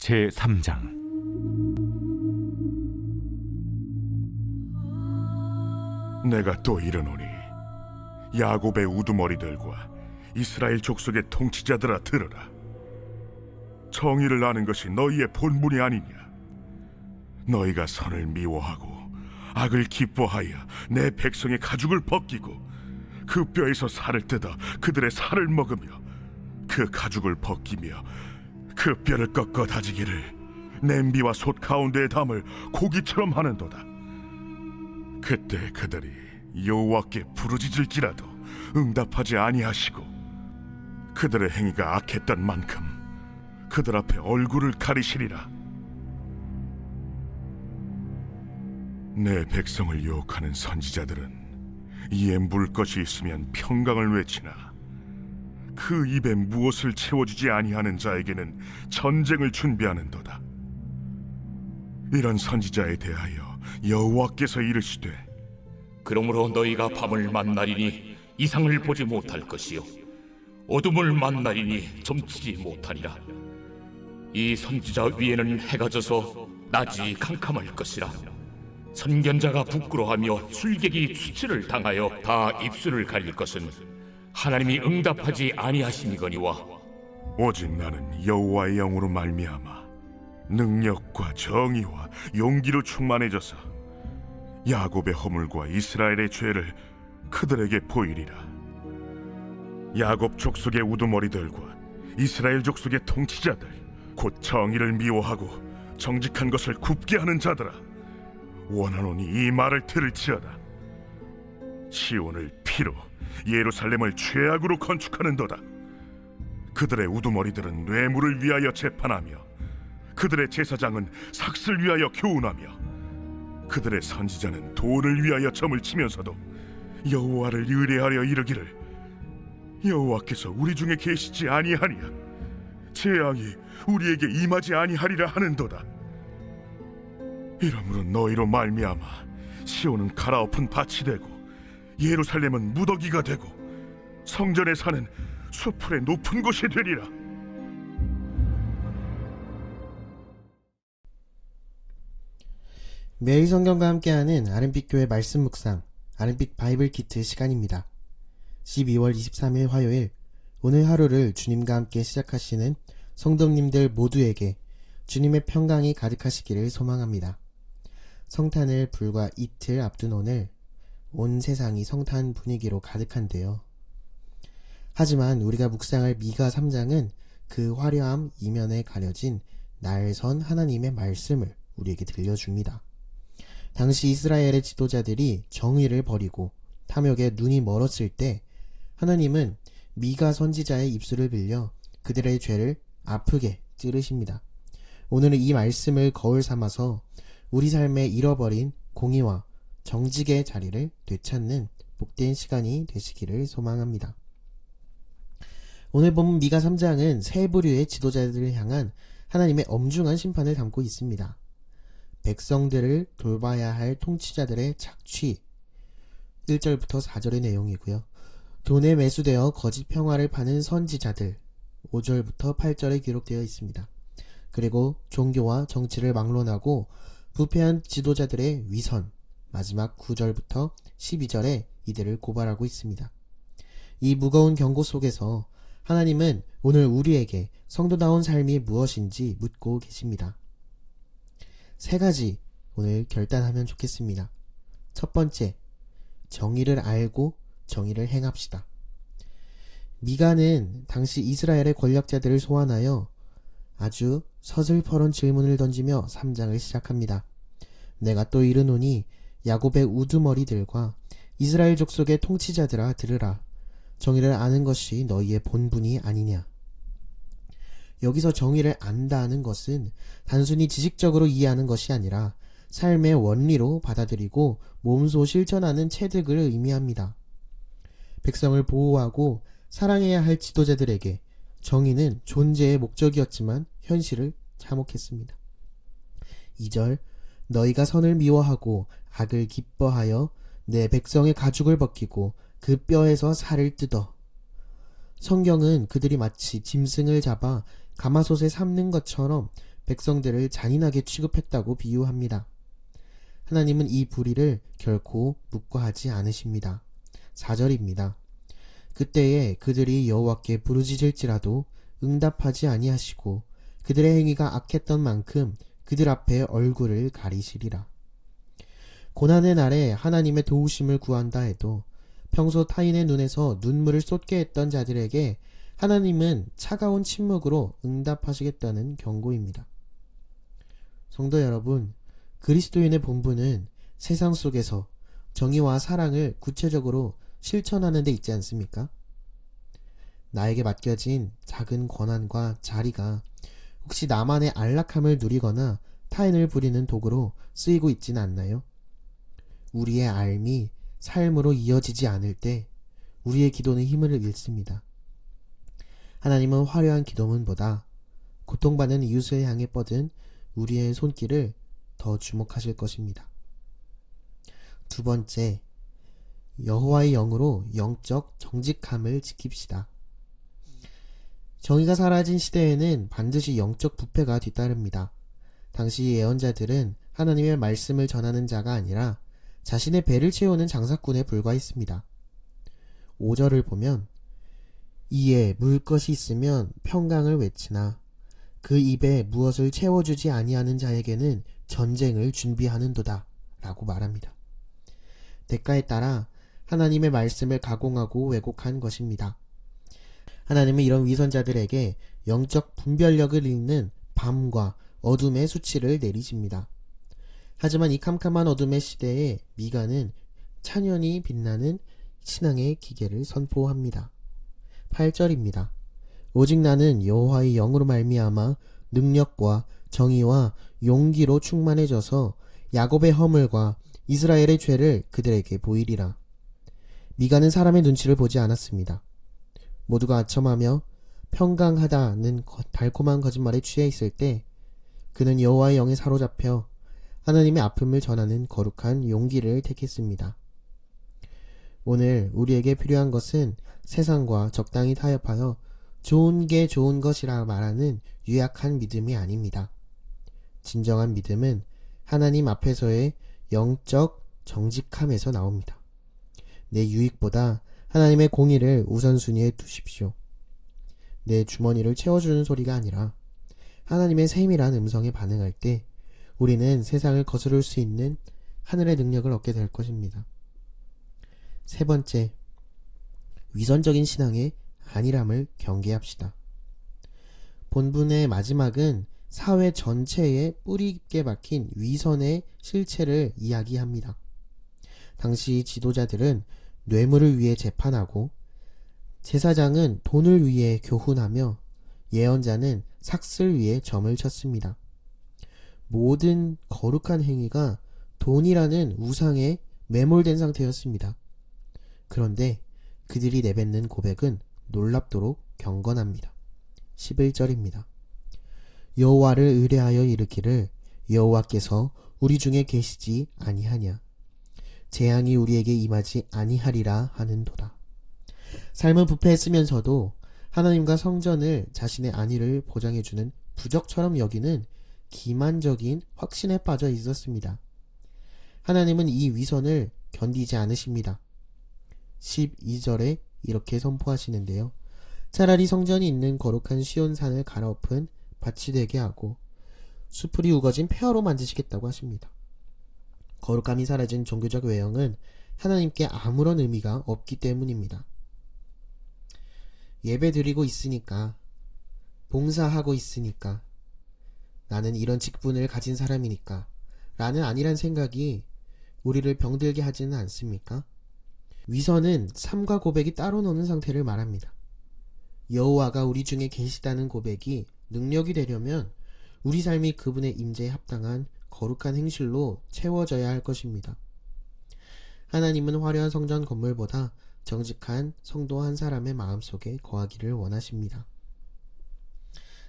제3장. 내가 또 이르노니 야곱의 우두머리들과 이스라엘 족속의 통치자들아 들으라. 정의를 아는 것이 너희의 본분이 아니냐. 너희가 선을 미워하고 악을 기뻐하여 내 백성의 가죽을 벗기고 그 뼈에서 살을 뜯어 그들의 살을 먹으며 그 가죽을 벗기며 그 뼈를 꺾어 다지기를 냄비와 솥 가운데에 담을 고기처럼 하는도다. 그때 그들이 여호와께 부르짖을지라도 응답하지 아니하시고 그들의 행위가 악했던 만큼 그들 앞에 얼굴을 가리시리라. 내 백성을 유혹하는 선지자들은 이에 물 것이 있으면 평강을 외치나 그 입에 무엇을 채워주지 아니하는 자에게는 전쟁을 준비하는도다. 이런 선지자에 대하여 여호와께서 이르시되 그러므로 너희가 밤을 만나리니 이상을 보지 못할 것이요 어둠을 만나리니 점치지 못하리라. 이 선지자 위에는 해가 져서 낮이 캄캄할 것이라. 선견자가 부끄러워하며 술객이 수치를 당하여 다 입술을 가릴 것은 하나님이 응답하지 아니하심이거니와 오직 나는 여호와의 영으로 말미암아 능력과 정의와 용기로 충만해져서 야곱의 허물과 이스라엘의 죄를 그들에게 보이리라. 야곱 족속의 우두머리들과 이스라엘 족속의 통치자들 곧 정의를 미워하고 정직한 것을 굽게 하는 자들아, 원하노니 이 말을 들을지어다. 시온을 피로 예루살렘을 죄악으로 건축하는도다. 그들의 우두머리들은 뇌물을 위하여 재판하며 그들의 제사장은 삭슬 위하여 교훈하며 그들의 선지자는 돈을 위하여 점을 치면서도 여호와를 의뢰하려 이르기를 여호와께서 우리 중에 계시지 아니하니야. 재앙이 우리에게 임하지 아니하리라 하는도다. 이러므로 너희로 말미암아 시온은 갈아엎은 밭이 되고 예루살렘은 무더기가 되고 성전의 산은 수풀의 높은 곳이 되리라. 매일 성경과 함께하는 아름빛교회 말씀 묵상, 아름빛 바이블 키트 시간입니다. 12월 23일 화요일, 오늘 하루를 주님과 함께 시작하시는 성도님들 모두에게 주님의 평강이 가득하시기를 소망합니다. 성탄을 불과 이틀 앞둔 오늘, 온 세상이 성탄 분위기로 가득한데요. 하지만 우리가 묵상할 미가 3장은 그 화려함 이면에 가려진 날선 하나님의 말씀을 우리에게 들려줍니다. 당시 이스라엘의 지도자들이 정의를 버리고 탐욕에 눈이 멀었을 때 하나님은 미가 선지자의 입술을 빌려 그들의 죄를 아프게 찌르십니다. 오늘은 이 말씀을 거울 삼아서 우리 삶에 잃어버린 공의와 정직의 자리를 되찾는 복된 시간이 되시기를 소망합니다. 오늘 본 미가 3장은 세 부류의 지도자들을 향한 하나님의 엄중한 심판을 담고 있습니다. 백성들을 돌봐야 할 통치자들의 착취, 1절부터 4절의 내용이고요. 돈에 매수되어 거짓 평화를 파는 선지자들, 5절부터 8절에 기록되어 있습니다. 그리고 종교와 정치를 막론하고 부패한 지도자들의 위선, 마지막 9절부터 12절에 이들을 고발하고 있습니다. 이 무거운 경고 속에서 하나님은 오늘 우리에게 성도다운 삶이 무엇인지 묻고 계십니다. 세 가지 오늘 결단하면 좋겠습니다. 첫 번째, 정의를 알고 정의를 행합시다. 미가는 당시 이스라엘의 권력자들을 소환하여 아주 서슬퍼런 질문을 던지며 3장을 시작합니다. 내가 또 이르노니 야곱의 우두머리들과 이스라엘 족속의 통치자들아 들으라. 정의를 아는 것이 너희의 본분이 아니냐. 여기서 정의를 안다는 것은 단순히 지식적으로 이해하는 것이 아니라 삶의 원리로 받아들이고 몸소 실천하는 체득을 의미합니다. 백성을 보호하고 사랑해야 할 지도자들에게 정의는 존재의 목적이었지만 현실을 참혹했습니다. 2절, 너희가 선을 미워하고 악을 기뻐하여 내 백성의 가죽을 벗기고 그 뼈에서 살을 뜯어. 성경은 그들이 마치 짐승을 잡아 가마솥에 삶는 것처럼 백성들을 잔인하게 취급했다고 비유합니다. 하나님은 이 불의를 결코 묵과하지 않으십니다. 4절입니다. 그때에 그들이 여호와께 부르짖을지라도 응답하지 아니하시고 그들의 행위가 악했던 만큼 그들 앞에 얼굴을 가리시리라. 고난의 날에 하나님의 도우심을 구한다 해도 평소 타인의 눈에서 눈물을 쏟게 했던 자들에게 하나님은 차가운 침묵으로 응답하시겠다는 경고입니다. 성도 여러분, 그리스도인의 본분은 세상 속에서 정의와 사랑을 구체적으로 실천하는 데 있지 않습니까? 나에게 맡겨진 작은 권한과 자리가 혹시 나만의 안락함을 누리거나 타인을 부리는 도구로 쓰이고 있지는 않나요? 우리의 삶이 삶으로 이어지지 않을 때 우리의 기도는 힘을 잃습니다. 하나님은 화려한 기도문보다 고통받는 이웃을 향해 뻗은 우리의 손길을 더 주목하실 것입니다. 두 번째, 여호와의 영으로 영적 정직함을 지킵시다. 정의가 사라진 시대에는 반드시 영적 부패가 뒤따릅니다. 당시 예언자들은 하나님의 말씀을 전하는 자가 아니라 자신의 배를 채우는 장사꾼에 불과했습니다. 5절을 보면 이에 물 것이 있으면 평강을 외치나 그 입에 무엇을 채워주지 아니하는 자에게는 전쟁을 준비하는도다 라고 말합니다. 대가에 따라 하나님의 말씀을 가공하고 왜곡한 것입니다. 하나님은 이런 위선자들에게 영적 분별력을 잃는 밤과 어둠의 수치를 내리십니다. 하지만 이 캄캄한 어둠의 시대에 미가는 찬연히 빛나는 신앙의 기계를 선포합니다. 8절입니다. 오직 나는 여호와의 영으로 말미암아 능력과 정의와 용기로 충만해져서 야곱의 허물과 이스라엘의 죄를 그들에게 보이리라. 미가는 사람의 눈치를 보지 않았습니다. 모두가 아첨하며 평강하다는 달콤한 거짓말에 취해 있을 때 그는 여호와의 영에 사로잡혀 하나님의 아픔을 전하는 거룩한 용기를 택했습니다. 오늘 우리에게 필요한 것은 세상과 적당히 타협하여 좋은 게 좋은 것이라 말하는 유약한 믿음이 아닙니다. 진정한 믿음은 하나님 앞에서의 영적 정직함에서 나옵니다. 내 유익보다 하나님의 공의를 우선순위에 두십시오. 내 주머니를 채워주는 소리가 아니라 하나님의 세밀한 음성에 반응할 때 우리는 세상을 거스를 수 있는 하늘의 능력을 얻게 될 것입니다. 세 번째, 위선적인 신앙의 안일함을 경계합시다. 본문의 마지막은 사회 전체에 뿌리 깊게 박힌 위선의 실체를 이야기합니다. 당시 지도자들은 뇌물을 위해 재판하고 제사장은 돈을 위해 교훈하며 예언자는 삭슬 위해 점을 쳤습니다. 모든 거룩한 행위가 돈이라는 우상에 매몰된 상태였습니다. 그런데 그들이 내뱉는 고백은 놀랍도록 경건합니다. 11절입니다. 여호와를 의뢰하여 이르기를 여호와께서 우리 중에 계시지 아니하냐. 재앙이 우리에게 임하지 아니하리라 하는도다. 삶은 부패했으면서도 하나님과 성전을 자신의 안위를 보장해주는 부적처럼 여기는 기만적인 확신에 빠져 있었습니다. 하나님은 이 위선을 견디지 않으십니다. 12절에 이렇게 선포하시는데요. 차라리 성전이 있는 거룩한 시온산을 갈아엎은 밭이 되게 하고 수풀이 우거진 폐허로 만드시겠다고 하십니다. 거룩함이 사라진 종교적 외형은 하나님께 아무런 의미가 없기 때문입니다. 예배 드리고 있으니까, 봉사하고 있으니까, 나는 이런 직분을 가진 사람이니까 라는 안일한 생각이 우리를 병들게 하지는 않습니까? 위선은 삶과 고백이 따로 노는 상태를 말합니다. 여호와가 우리 중에 계시다는 고백이 능력이 되려면 우리 삶이 그분의 임재에 합당한 거룩한 행실로 채워져야 할 것입니다. 하나님은 화려한 성전 건물보다 정직한 성도 한 사람의 마음속에 거하기를 원하십니다.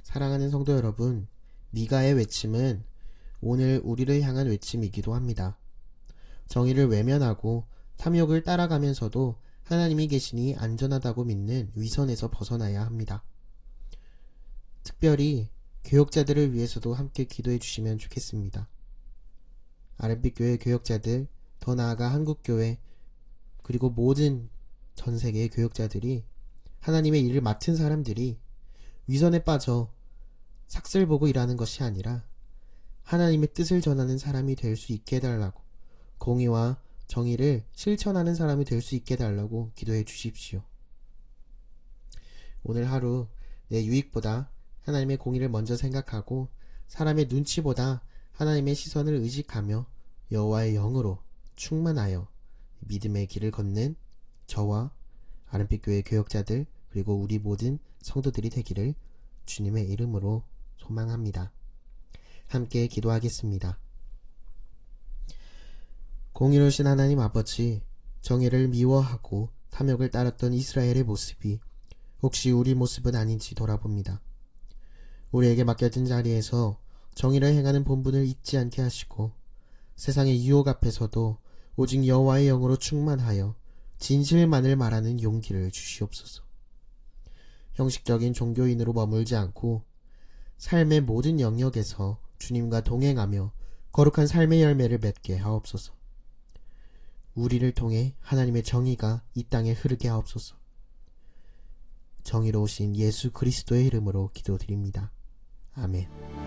사랑하는 성도 여러분, 미가의 외침은 오늘 우리를 향한 외침이기도 합니다. 정의를 외면하고 탐욕을 따라가면서도 하나님이 계시니 안전하다고 믿는 위선에서 벗어나야 합니다. 특별히 교역자들을 위해서도 함께 기도해 주시면 좋겠습니다. RMB교회 교역자들, 더 나아가 한국교회, 그리고 모든 전 세계의 교역자들이, 하나님의 일을 맡은 사람들이 위선에 빠져 삭슬 보고 일하는 것이 아니라 하나님의 뜻을 전하는 사람이 될 수 있게 해달라고, 공의와 정의를 실천하는 사람이 될 수 있게 해달라고 기도해 주십시오. 오늘 하루 내 유익보다 하나님의 공의를 먼저 생각하고 사람의 눈치보다 하나님의 시선을 의식하며 여호와의 영으로 충만하여 믿음의 길을 걷는 저와 RMB교회 교역자들, 그리고 우리 모든 성도들이 되기를 주님의 이름으로 소망합니다. 함께 기도하겠습니다. 공의로우신 하나님 아버지, 정의를 미워하고 탐욕을 따랐던 이스라엘의 모습이 혹시 우리 모습은 아닌지 돌아봅니다. 우리에게 맡겨진 자리에서 정의를 행하는 본분을 잊지 않게 하시고 세상의 유혹 앞에서도 오직 여호와의 영으로 충만하여 진실만을 말하는 용기를 주시옵소서. 형식적인 종교인으로 머물지 않고 삶의 모든 영역에서 주님과 동행하며 거룩한 삶의 열매를 맺게 하옵소서. 우리를 통해 하나님의 정의가 이 땅에 흐르게 하옵소서. 정의로우신 예수 그리스도의 이름으로 기도드립니다. 아멘.